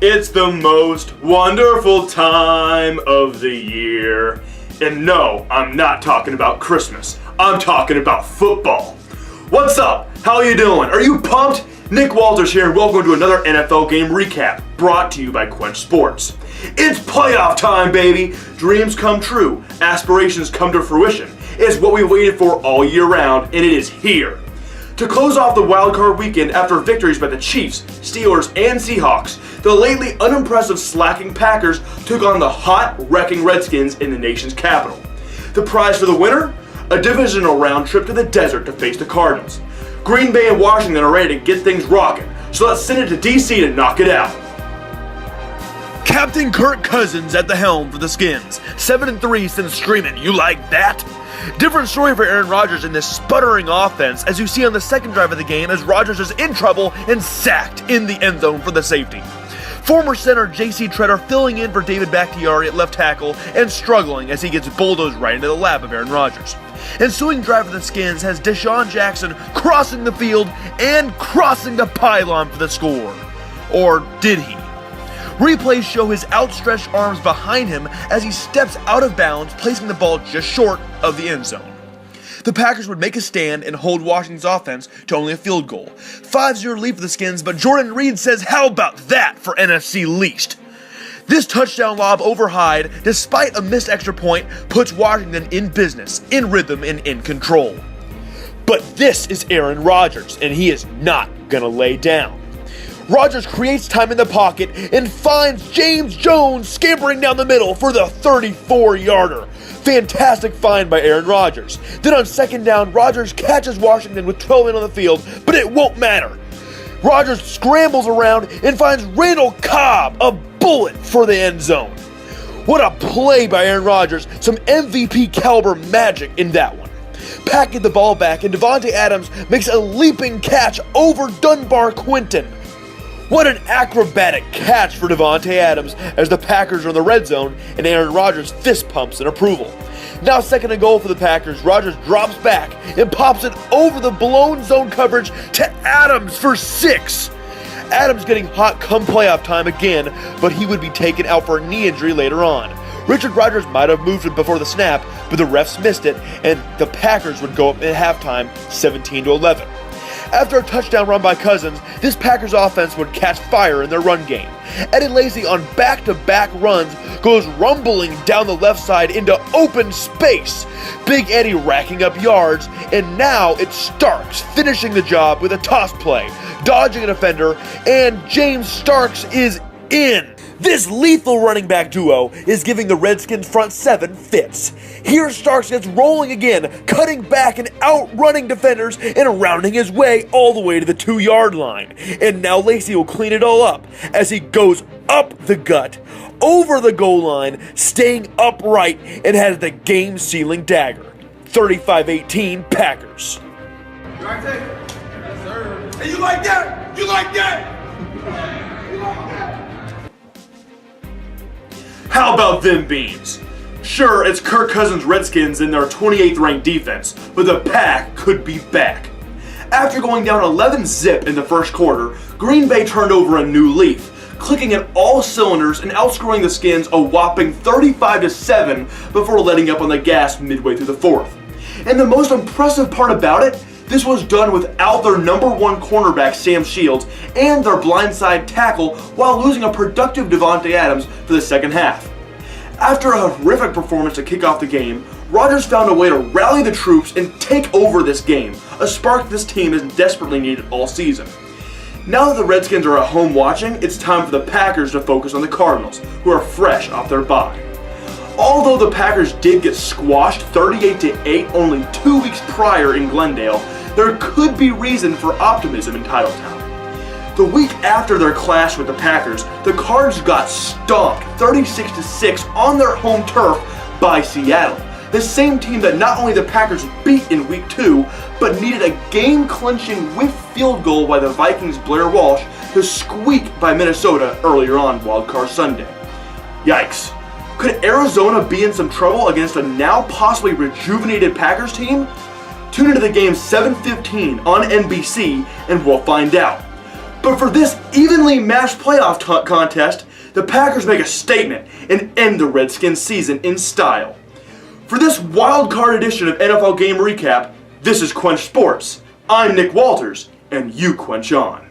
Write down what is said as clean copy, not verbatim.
It's the most wonderful time of the year. And no, I'm not talking about Christmas. I'm talking about football. What's up? How you doing? Are you pumped? Nick Walters here and welcome to another NFL game recap brought to you by Quench Sports. It's playoff time, baby. Dreams come true. Aspirations come to fruition. It's what we waited for all year round, and it is here. To close off the wildcard weekend after victories by the Chiefs, Steelers, and Seahawks, the lately unimpressive slacking Packers took on the hot, wrecking Redskins in the nation's capital. The prize for the winner? A divisional round trip to the desert to face the Cardinals. Green Bay and Washington are ready to get things rocking, so let's send it to DC to knock it out. Captain Kirk Cousins at the helm for the Skins. 7-3 since streaming. You like that? Different story for Aaron Rodgers in this sputtering offense, as you see on the second drive of the game as Rodgers is in trouble and sacked in the end zone for the safety. Former center J.C. Treader filling in for David Bakhtiari at left tackle and struggling as he gets bulldozed right into the lap of Aaron Rodgers. Ensuing drive of the Skins has Deshaun Jackson crossing the field and crossing the pylon for the score. Or did he? Replays show his outstretched arms behind him as he steps out of bounds, placing the ball just short of the end zone. The Packers would make a stand and hold Washington's offense to only a field goal. 5-0 lead for the Skins, but Jordan Reed says, how about that for NFC least? This touchdown lob over Hyde, despite a missed extra point, puts Washington in business, in rhythm, and in control. But this is Aaron Rodgers, and he is not gonna lay down. Rodgers creates time in the pocket and finds James Jones scampering down the middle for the 34-yarder. Fantastic find by Aaron Rodgers. Then on second down, Rodgers catches Washington with 12 men on the field, but it won't matter. Rodgers scrambles around and finds Randall Cobb, a bullet for the end zone. What a play by Aaron Rodgers. Some MVP caliber magic in that one. Packing the ball back, and Davante Adams makes a leaping catch over Dunbar Quinton. What an acrobatic catch for Davante Adams as the Packers are in the red zone and Aaron Rodgers fist pumps in approval. Now second and goal for the Packers, Rodgers drops back and pops it over the blown zone coverage to Adams for 6. Adams getting hot come playoff time again, but he would be taken out for a knee injury later on. Richard Rodgers might have moved him before the snap, but the refs missed it, and the Packers would go up at halftime 17-11. After a touchdown run by Cousins, this Packers offense would catch fire in their run game. Eddie Lacy on back-to-back runs goes rumbling down the left side into open space. Big Eddie racking up yards, and now it's Starks finishing the job with a toss play, dodging a defender, and James Starks is in. This lethal running back duo is giving the Redskins front seven fits. Here Starks gets rolling again, cutting back and outrunning defenders and rounding his way all the way to the 2-yard line. And now Lacy will clean it all up as he goes up the gut, over the goal line, staying upright, and has the game-sealing dagger. 35-18 Packers. Yes, sir. Hey, you like that? You like that? You like that? How about them beans? Sure, it's Kirk Cousins' Redskins in their 28th ranked defense, but the Pack could be back. After going down 11-zip in the first quarter, Green Bay turned over a new leaf, clicking at all cylinders and outscoring the Skins a whopping 35-7 before letting up on the gas midway through the fourth. And the most impressive part about it, this was done without their number one cornerback Sam Shields and their blindside tackle while losing a productive Davante Adams for the second half. After a horrific performance to kick off the game, Rodgers found a way to rally the troops and take over this game, a spark this team has desperately needed all season. Now that the Redskins are at home watching, it's time for the Packers to focus on the Cardinals, who are fresh off their bye. Although the Packers did get squashed 38-8 only 2 weeks prior in Glendale, there could be reason for optimism in Titletown. The week after their clash with the Packers, the Cards got stomped 36-6 on their home turf by Seattle, the same team that not only the Packers beat in week 2, but needed a game-clinching whiff field goal by the Vikings' Blair Walsh to squeak by Minnesota earlier on Wildcard Sunday. Yikes. Could Arizona be in some trouble against a now possibly rejuvenated Packers team? Tune into the game 7:15 on NBC and we'll find out. But for this evenly matched playoff contest, the Packers make a statement and end the Redskins season in style. For this wild card edition of NFL Game Recap, this is Quench Sports. I'm Nick Walters, and you quench on.